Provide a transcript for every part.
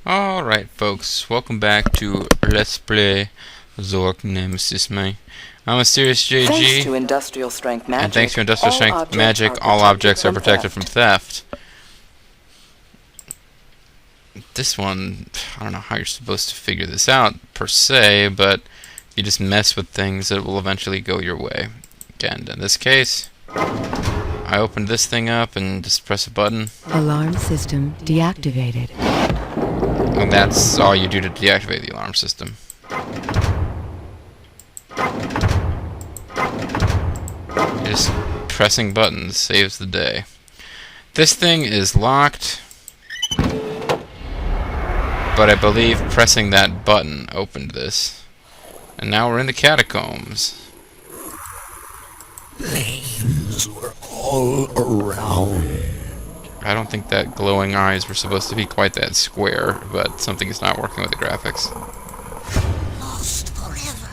Alright folks, welcome back to Let's Play Zork Nemesis, man. I'm a serious JG, Thanks to industrial strength magic, and thanks to industrial strength magic, all objects are protected from theft. This one, I don't know how you're supposed to figure this out, per se, but if you just mess with things, it will eventually go your way. And in this case, I opened this thing up and just press a button. Alarm system deactivated. And that's all you do to deactivate the alarm system. Just pressing buttons saves the day. This thing is locked, but I believe pressing that button opened this. And now we're in the catacombs. Flames were all around. I don't think that glowing eyes were supposed to be quite that square, but something is not working with the graphics. Lost forever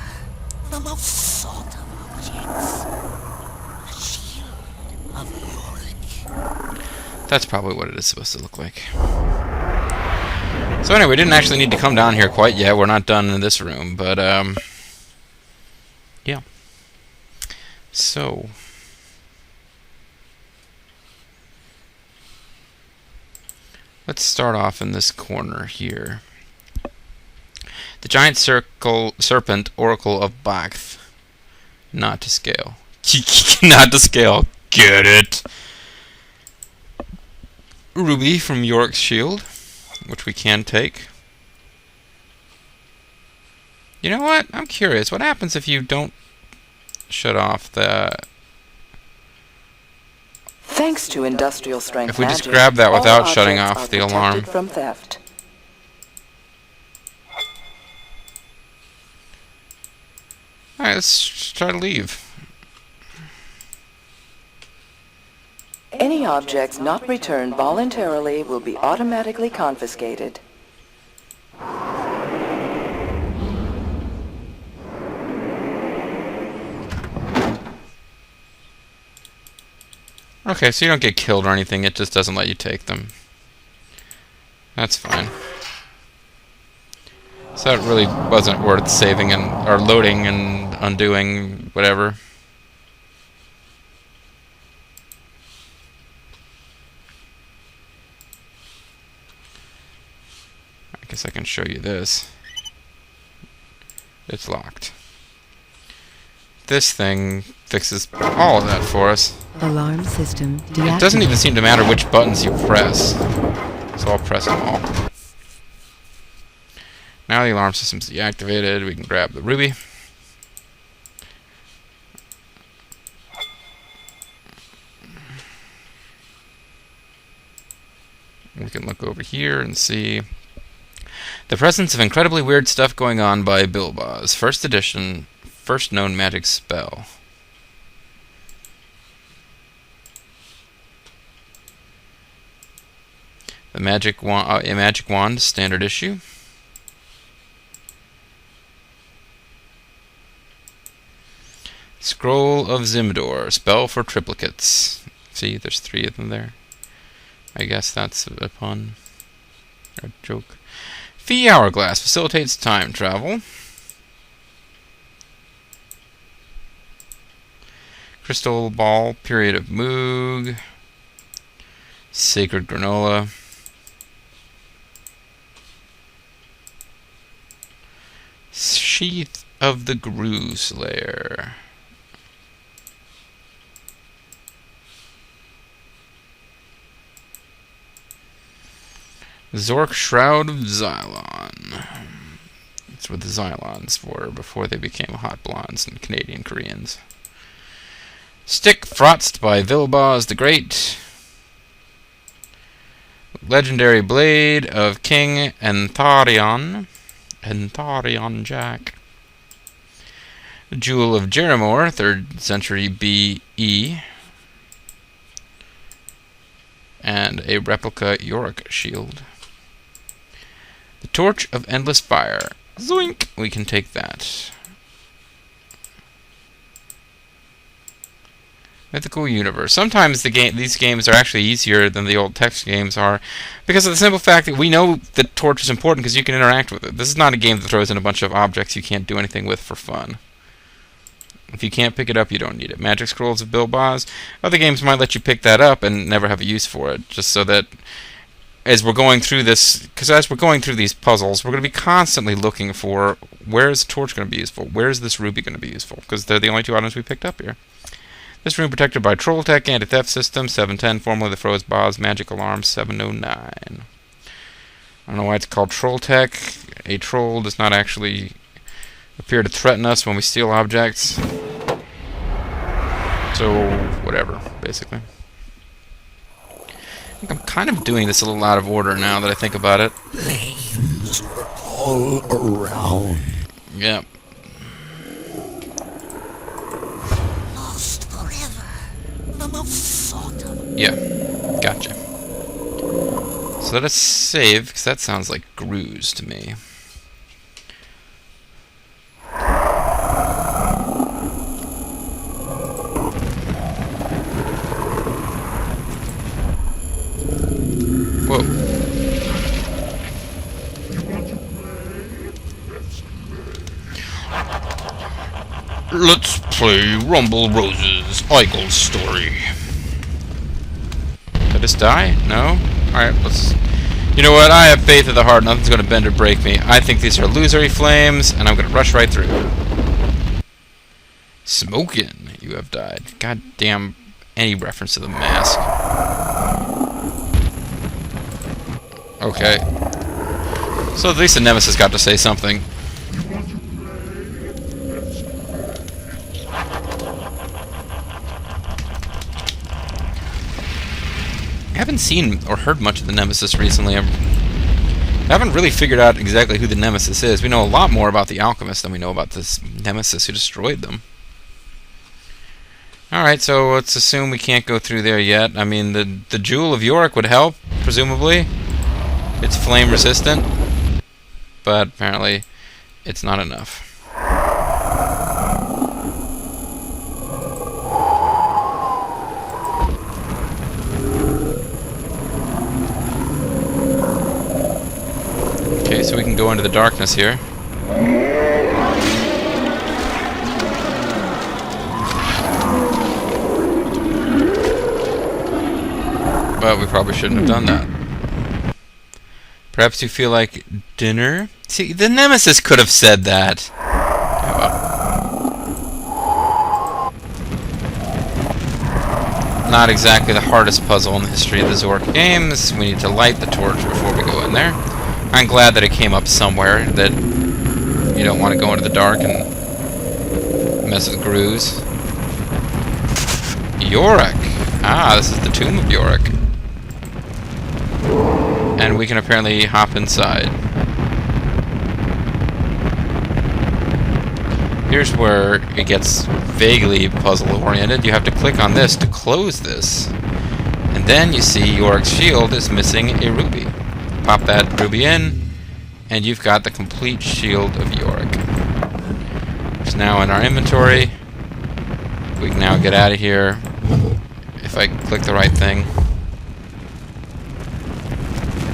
from a sort of objects. A shield of Zork. That's probably what it is supposed to look like. So anyway, we didn't actually need to come down here quite yet. We're not done in this room, but yeah. So let's start off in this corner here. The giant serpent oracle of Bakth. Not to scale. Not to scale. Get it? Ruby from York's shield, which we can take. You know what? I'm curious. What happens if you don't shut off the... Thanks to industrial strength If we just magic, grab that without all shutting objects off are the alarm. protected from theft. Alright, let's try to leave. Any objects not returned voluntarily will be automatically confiscated. Okay, so you don't get killed or anything, it just doesn't let you take them. That's fine. So that really wasn't worth saving and or loading and undoing whatever. I guess I can show you this. It's locked. This thing fixes all of that for us. Alarm system deactivated. It doesn't even seem to matter which buttons you press, so I'll press them all. Now the alarm system's deactivated, we can grab the ruby. We can look over here and see the presence of incredibly weird stuff going on by Bilbaz. First edition, first known magic spell. The magic wand, a magic wand, standard issue. Scroll of Zimdor, spell for triplicates. See, there's 3 of them there. I guess that's a pun. Or a joke. Fee Hourglass facilitates time travel. Crystal Ball, Period of Moog. Sacred Granola. Sheath of the Grue Slayer. Zork Shroud of Xylon. That's what the Xylons were before they became hot blondes and Canadian Koreans. Stick Frotzt by Vilbaz the Great. Legendary Blade of King Antharion. Antharion Jack. Jewel of Jeramor, 3rd century BE. And a replica Yorick shield. The Torch of Endless Fire. Zoink! We can take that. Mythical universe. Sometimes these games are actually easier than the old text games are, because of the simple fact that we know that torch is important because you can interact with it. This is not a game that throws in a bunch of objects you can't do anything with for fun. If you can't pick it up, you don't need it. Magic Scrolls of Bilbaz. Other games might let you pick that up and never have a use for it, just so that as we're going through this, because as we're going through these puzzles, we're going to be constantly looking for where is the torch going to be useful, where is this ruby going to be useful, because they're the only two items we picked up here. This room protected by Troll Tech, Anti-Theft System, 710, formerly the Froze Boz, Magic Alarm, 709. I don't know why it's called Troll Tech. A troll does not actually appear to threaten us when we steal objects. So, whatever, basically. I think I'm kind of doing this a little out of order now that I think about it. Flames were all around. Yep. Lost forever. The most sought of. Yeah, gotcha. So let us save, because that sounds like grooves to me. Whoa. Let's play Rumble Rose's Eichel's story. Did I just die? No? Alright, let's... You know what? I have faith in the heart. Nothing's going to bend or break me. I think these are illusory flames, and I'm going to rush right through. Smokin', you have died. God damn, any reference to the mask. Okay. So at least the Nemesis got to say something. I haven't seen or heard much of the Nemesis recently. I haven't really figured out exactly who the Nemesis is. We know a lot more about the Alchemist than we know about this Nemesis who destroyed them. Alright, so let's assume we can't go through there yet. I mean, the Jewel of Yorick would help, presumably. It's flame resistant, but apparently it's not enough. Okay, so we can go into the darkness here. But we probably shouldn't have done that. Perhaps you feel like dinner? See, the Nemesis could have said that. Oh, well. Not exactly the hardest puzzle in the history of the Zork games. We need to light the torch before we go in there. I'm glad that it came up somewhere, that you don't want to go into the dark and mess with grooves. Yorick! Ah, this is the tomb of Yorick. And we can apparently hop inside. Here's where it gets vaguely puzzle-oriented. You have to click on this to close this. And then you see Yorick's shield is missing a ruby. Pop that ruby in, and you've got the complete shield of Yorick. It's now in our inventory. We can now get out of here if I click the right thing.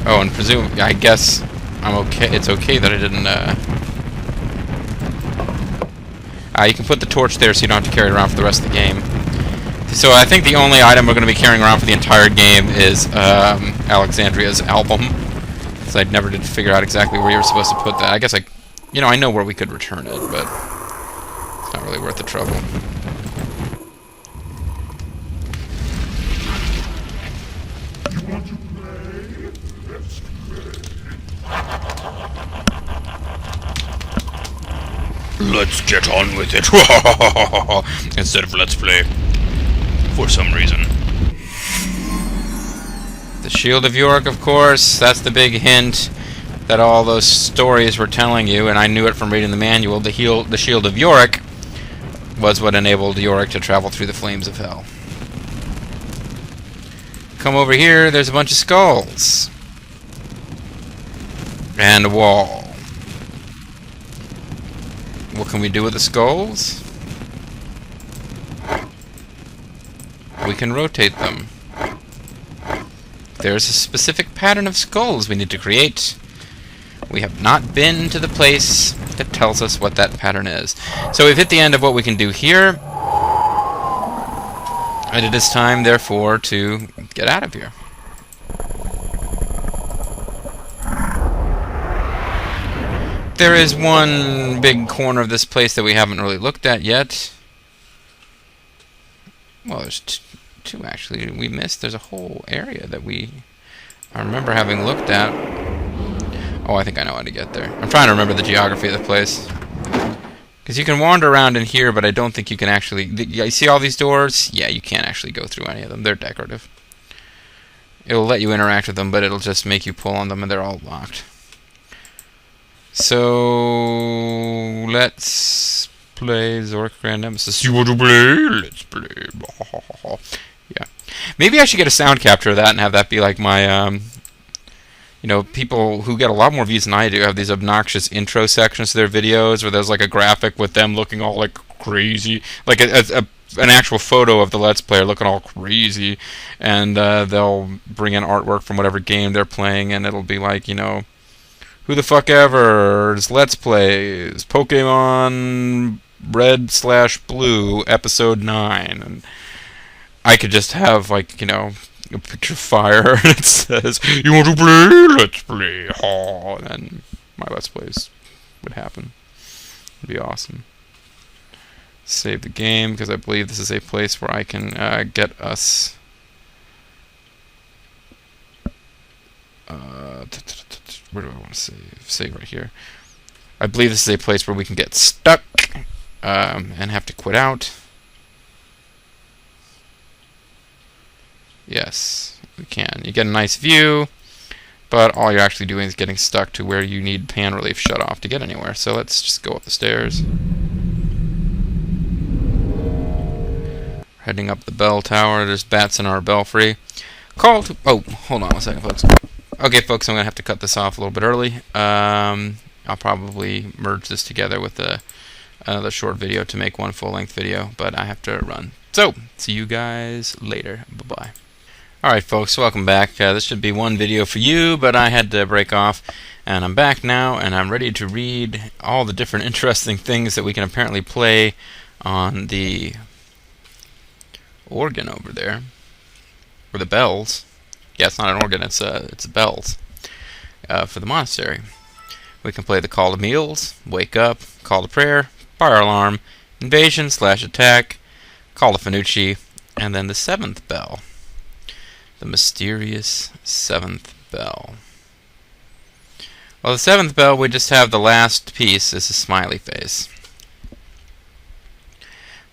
Oh, and presumably, I guess I'm okay. It's okay that I didn't, you can put the torch there so you don't have to carry it around for the rest of the game. So I think the only item we're going to be carrying around for the entire game is, Alexandria's album. Because I never did figure out exactly where you were supposed to put that. I guess I know where we could return it, but it's not really worth the trouble. Let's get on with it. Instead of let's play. For some reason. The Shield of Yorick, of course. That's the big hint that all those stories were telling you, and I knew it from reading the manual. The Shield of Yorick was what enabled Yorick to travel through the flames of hell. Come over here, there's a bunch of skulls. And a wall. What can we do with the skulls? we can rotate them. There's a specific pattern of skulls we need to create. We have not been to the place that tells us what that pattern is. So we've hit the end of what we can do here. And it is time, therefore, to get out of here. There is one big corner of this place that we haven't really looked at yet. Well, there's two actually we missed. There's a whole area that I remember having looked at. Oh, I think I know how to get there. I'm trying to remember the geography of the place. Because you can wander around in here, but I don't think you can actually... You see all these doors? Yeah, you can't actually go through any of them. They're decorative. It'll let you interact with them, but it'll just make you pull on them, and they're all locked. So... let's play Zork Grand Nemesis. You want to play? Let's play. Yeah. Maybe I should get a sound capture of that and have that be like my... You know, people who get a lot more views than I do have these obnoxious intro sections to their videos where there's like a graphic with them looking all like crazy, like an actual photo of the Let's Player looking all crazy, and they'll bring in artwork from whatever game they're playing, and it'll be like, you know, who the fuck ever's Let's Plays Pokemon Red/Blue Episode 9, and I could just have like, you know, a picture of fire, and it says, you want to play? Let's play. Oh, and then my Let's Plays would happen. It'd be awesome. Save the game, because I believe this is a place where I can get us... where do I want to save? Save right here. I believe this is a place where we can get stuck and have to quit out. Yes, we can. You get a nice view, but all you're actually doing is getting stuck to where you need pan relief shut off to get anywhere. So let's just go up the stairs. Heading up the bell tower. There's bats in our belfry. Call to... Oh, hold on one second, folks. Okay, folks, I'm going to have to cut this off a little bit early. I'll probably merge this together with another short video to make one full-length video, but I have to run. So, see you guys later. Bye-bye. Alright folks, welcome back. This should be one video for you, but I had to break off, and I'm back now, and I'm ready to read all the different interesting things that we can apparently play on the organ over there, or the bells. Yeah, it's not an organ, it's bells, for the monastery. We can play the call to meals, wake up, call to prayer, fire alarm, invasion/attack, call to Fanucci, and then the 7th bell. The mysterious 7th bell. Well, the 7th bell, we just have the last piece as a smiley face.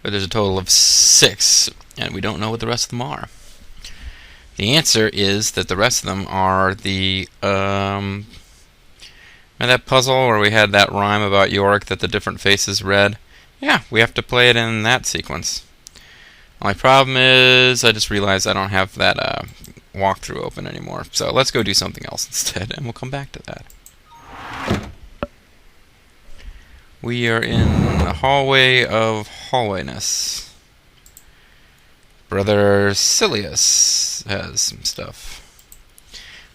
But there's a total of 6, and we don't know what the rest of them are. The answer is that the rest of them are the, remember that puzzle where we had that rhyme about York that the different faces read? Yeah, we have to play it in that sequence. My problem is I just realized I don't have that walkthrough open anymore. So let's go do something else instead, and we'll come back to that. We are in the hallway of hallwayness. Brother Silius has some stuff,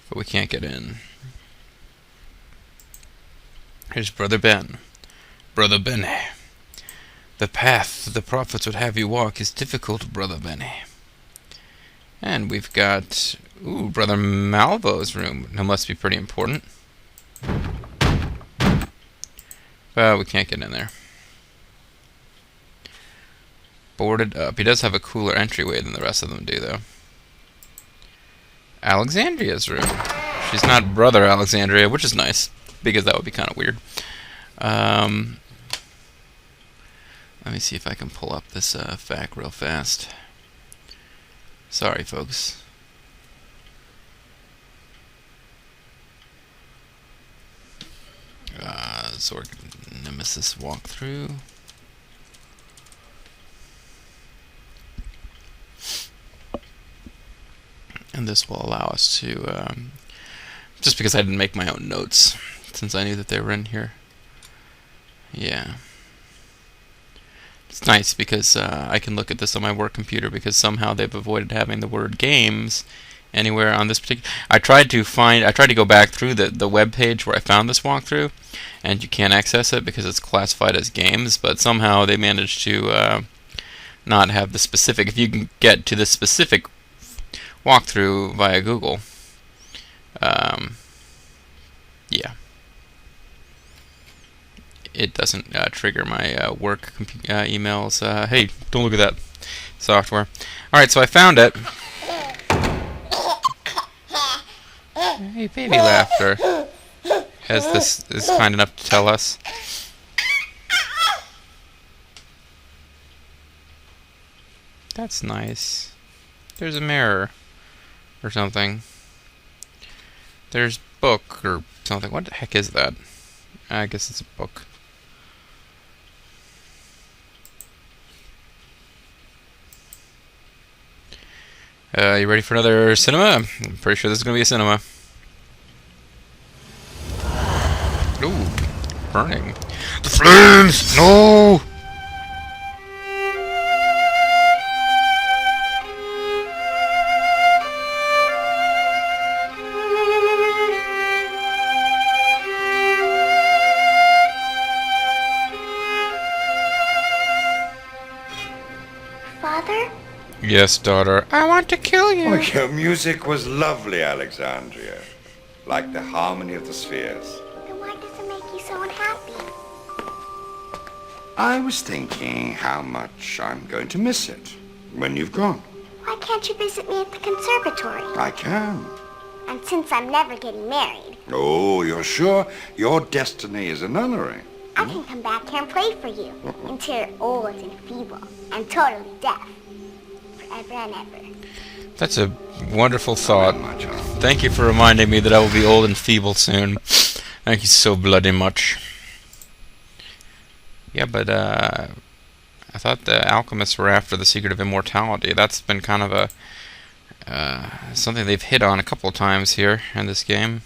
but we can't get in. Here's Brother Ben. Brother Benny. The path the prophets would have you walk is difficult, Brother Benny. And we've got, ooh, Brother Malvo's room. That must be pretty important. But we can't get in there. Boarded up. He does have a cooler entryway than the rest of them do, though. Alexandria's room. She's not Brother Alexandria, which is nice, because that would be kind of weird. Let me see if I can pull up this fact real fast. Sorry, folks. Zork Nemesis walkthrough. And this will allow us to, just because I didn't make my own notes, since I knew that they were in here. Yeah. It's nice because I can look at this on my work computer because somehow they've avoided having the word games anywhere on this particular. I tried to go back through the web page where I found this walkthrough, and you can't access it because it's classified as games. But somehow they managed to not have the specific. If you can get to the specific walkthrough via Google, yeah, it doesn't trigger my work emails. Hey, don't look at that software. All right, so I found it. Hey, baby laughter. As this is kind enough to tell us. That's nice. There's a mirror. Or something. There's book or something. What the heck is that? I guess it's a book. You ready for another cinema? I'm pretty sure this is going to be a cinema. Ooh, burning. The flames! No! Father? Yes, daughter. I want to kill you. Oh, your music was lovely, Alexandria. Like the harmony of the spheres. Then why does it make you so unhappy? I was thinking how much I'm going to miss it when you've gone. Why can't you visit me at the conservatory? I can. And since I'm never getting married, Oh, you're sure your destiny is a nunnery? I can come back here and play for you until you're old and feeble and totally deaf. Forever and ever. That's a wonderful thought. My child. Thank you for reminding me that I will be old and feeble soon. Thank you so bloody much. Yeah, but I thought the alchemists were after the secret of immortality. That's been kind of a something they've hit on a couple of times here in this game.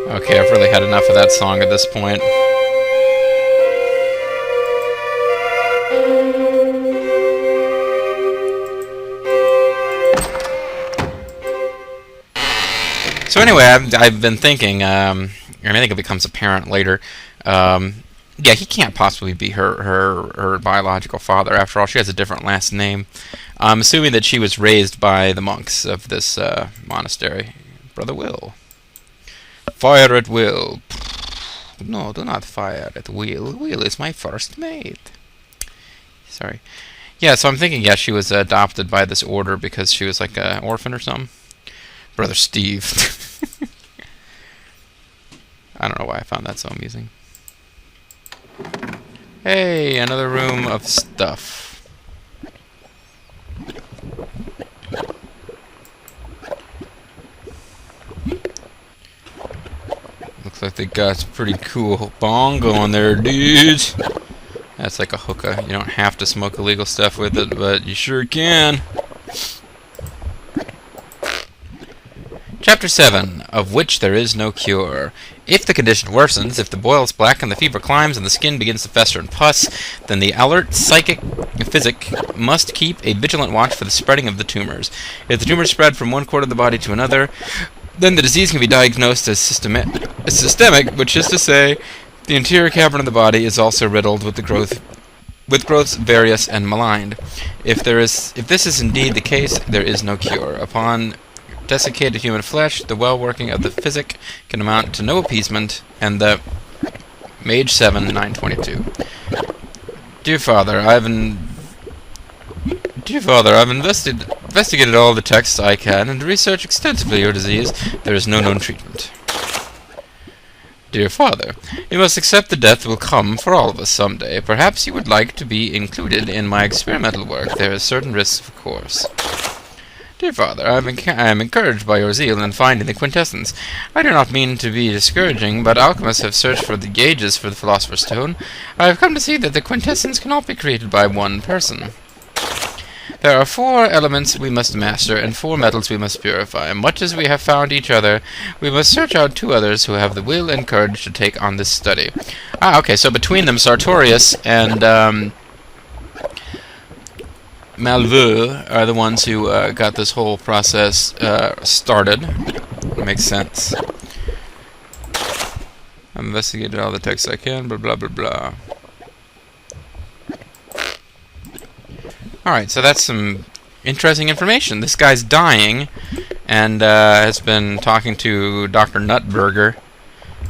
Okay, I've really had enough of that song at this point. So anyway, I've been thinking, I think it becomes apparent later, yeah, he can't possibly be her biological father. After all, she has a different last name. I'm assuming that she was raised by the monks of this monastery. Brother Will. Fire at will. No, do not fire at will. Will is my first mate. Sorry. Yeah, so I'm thinking, yeah, she was adopted by this order because she was like an orphan or something. Brother Steve. I don't know why I found that so amusing. Hey, another room of stuff. Looks like they got a pretty cool bong going there, dudes. That's like a hookah. You don't have to smoke illegal stuff with it, but you sure can. Chapter 7, of which there is no cure. If the condition worsens, if the boils blacken, the fever climbs, and the skin begins to fester and pus, then the alert physic must keep a vigilant watch for the spreading of the tumors. If the tumors spread from one quarter of the body to another, then the disease can be diagnosed as systemic, which is to say, the interior cavern of the body is also riddled with growths various and maligned. If this is indeed the case, there is no cure. Upon desiccated human flesh, the well-working of the physic can amount to no appeasement, and the Mage 7, 922. Dear Father, I've investigated all the texts I can and researched extensively your disease. There is no known treatment. Dear Father, you must accept the death will come for all of us someday. Perhaps you would like to be included in my experimental work. There is certain risks, of course. Dear Father, I am encouraged by your zeal in finding the quintessence. I do not mean to be discouraging, but alchemists have searched for the gauges for the Philosopher's Stone. I have come to see that the quintessence cannot be created by one person. There are 4 elements we must master, and 4 metals we must purify. Much as we have found each other, we must search out 2 others who have the will and courage to take on this study. Ah, okay, so between them, Sartorius and Malveux are the ones who got this whole process started. Makes sense. I've investigated all the texts I can, blah blah blah blah. Alright, so that's some interesting information. This guy's dying, and has been talking to Dr. Nutburger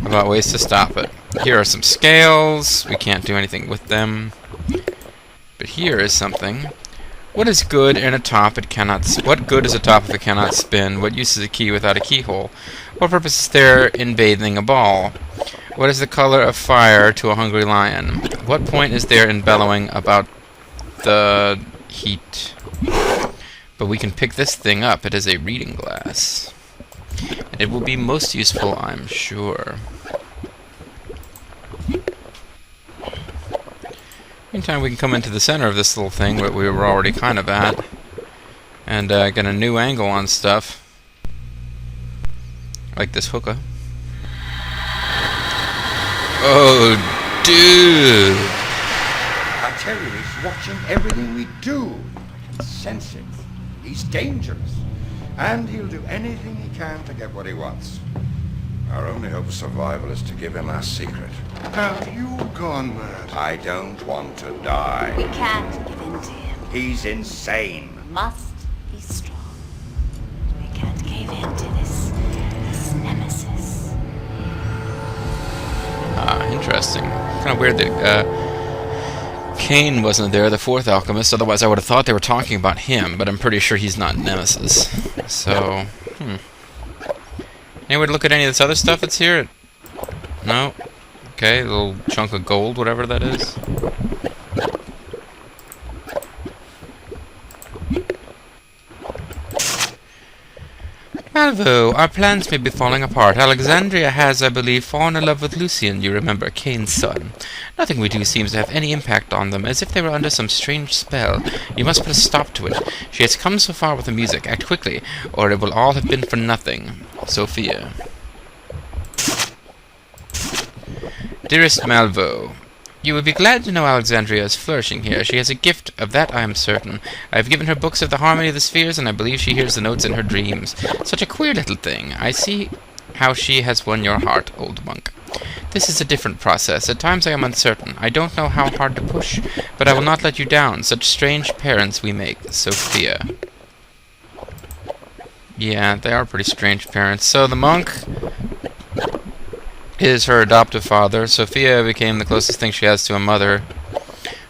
about ways to stop it. Here are some scales. We can't do anything with them. But here is something. What is good in a top it cannot... What good is a top if it cannot spin? What use is a key without a keyhole? What purpose is there in bathing a ball? What is the color of fire to a hungry lion? What point is there in bellowing about the heat? But we can pick this thing up. It is a reading glass. And it will be most useful, I'm sure. Meantime, we can come into the center of this little thing that we were already kind of at, and get a new angle on stuff. Like this hookah. Oh, dude! I tell you, he's watching everything we do. He can sense it. He's dangerous. And he'll do anything he can to get what he wants. Our only hope of survival is to give him our secret. Have you gone mad? I don't want to die. We can't give in to him. He's insane. Must be strong. We can't give in to this Nemesis. Ah, interesting. Kind of weird that Cain wasn't there, the 4th Alchemist. Otherwise, I would have thought they were talking about him, but I'm pretty sure he's not Nemesis. So, Any way to look at any of this other stuff that's here? No? Okay, a little chunk of gold, whatever that is. Malvo, our plans may be falling apart. Alexandria has, I believe, fallen in love with Lucian, you remember, Cain's son. Nothing we do seems to have any impact on them, as if they were under some strange spell. You must put a stop to it. She has come so far with the music. Act quickly, or it will all have been for nothing. Sophia. Dearest Malvo, you would be glad to know Alexandria is flourishing here. She has a gift, of that I am certain. I have given her books of the harmony of the spheres, and I believe she hears the notes in her dreams. Such a queer little thing. I see how she has won your heart, old monk. This is a different process. At times I am uncertain. I don't know how hard to push, but I will not let you down. Such strange parents we make. Sophia. Yeah, they are pretty strange parents. So the monk is her adoptive father. Sophia became the closest thing she has to a mother.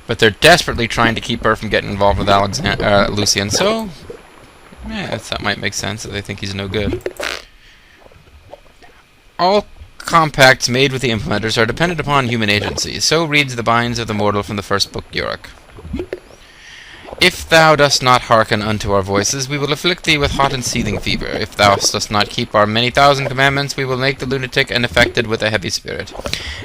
But they're desperately trying to keep her from getting involved with Lucian. So, yeah, that might make sense that they think he's no good. All compacts made with the implementers are dependent upon human agency. So reads the binds of the mortal from the first book, Yorick. If thou dost not hearken unto our voices, we will afflict thee with hot and seething fever. If thou dost not keep our many thousand commandments, we will make the lunatic and affected with a heavy spirit.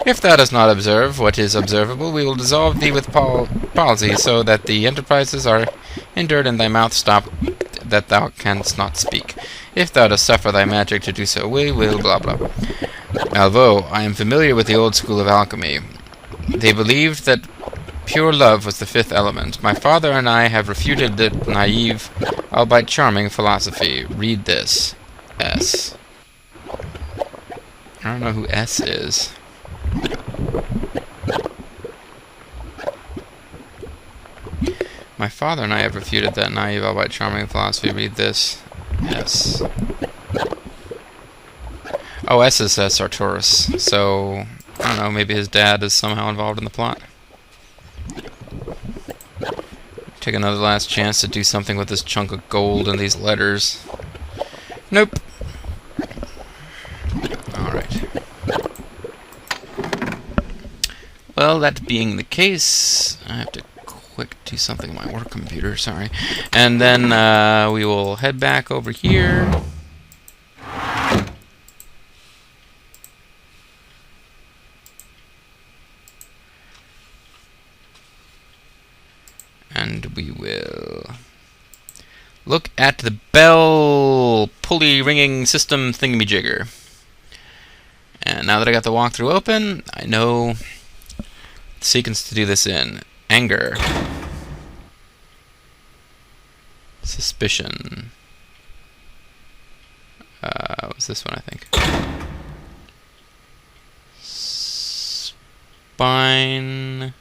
If thou dost not observe what is observable, we will dissolve thee with palsy, so that the enterprises are hindered and thy mouth stopped, that thou canst not speak. If thou dost suffer thy magic to do so, we will blah blah. Malvo, I am familiar with the old school of alchemy. They believed that pure love was the 5th element. My father and I have refuted the naive, albeit charming philosophy. Read this. S. I don't know who S is. My father and I have refuted that naive, albeit charming philosophy. Read this. S. Oh, S is Sartorius. So, I don't know, maybe his dad is somehow involved in the plot. Take another last chance to do something with this chunk of gold and these letters. Nope. Alright. Well, that being the case, I have to quick do something on my work computer, sorry. And then we will head back over here. And we will Look at the bell pulley ringing system thingamajigger. And now that I got the walkthrough open, I know the sequence to do this in. Anger. Suspicion. What was this one, I think? Spine.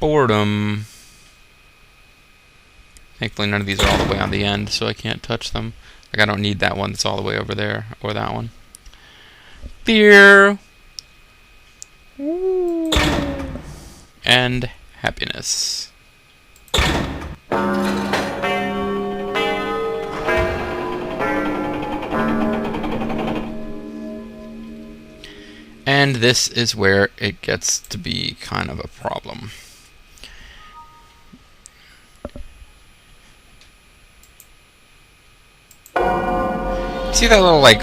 Boredom. Thankfully none of these are all the way on the end, so I can't touch them. Like, I don't need that one that's all the way over there, or that one. Fear. Ooh. And happiness. And this is where it gets to be kind of a problem. See that little, like,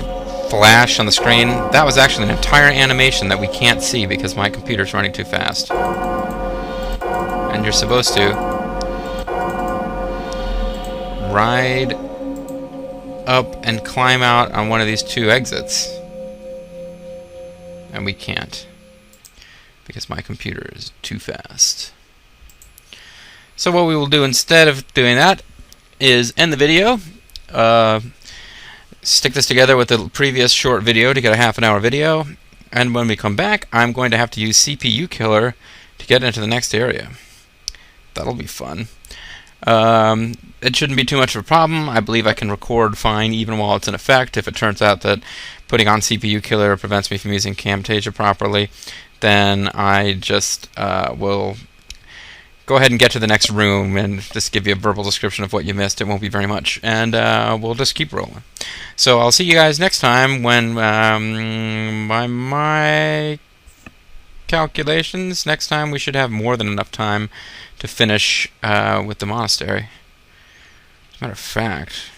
flash on the screen? That was actually an entire animation that we can't see because my computer's running too fast. And you're supposed to ride up and climb out on one of these two exits. And we can't, because my computer is too fast. So what we will do instead of doing that is end the video, stick this together with the previous short video to get a half-an-hour video, and when we come back, I'm going to have to use CPU Killer to get into the next area. That'll be fun. It shouldn't be too much of a problem. I believe I can record fine even while it's in effect. If it turns out that putting on CPU Killer prevents me from using Camtasia properly, then I just will go ahead and get to the next room and just give you a verbal description of what you missed. It won't be very much. And we'll just keep rolling. So I'll see you guys next time when, by my calculations, next time we should have more than enough time to finish with the monastery. As a matter of fact,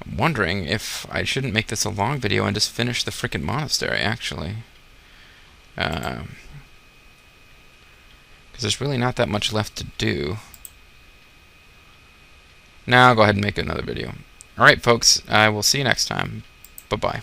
I'm wondering if I shouldn't make this a long video and just finish the frickin' monastery, actually. Because there's really not that much left to do. Now I'll go ahead and make another video. Alright, folks, I will see you next time. Bye-bye.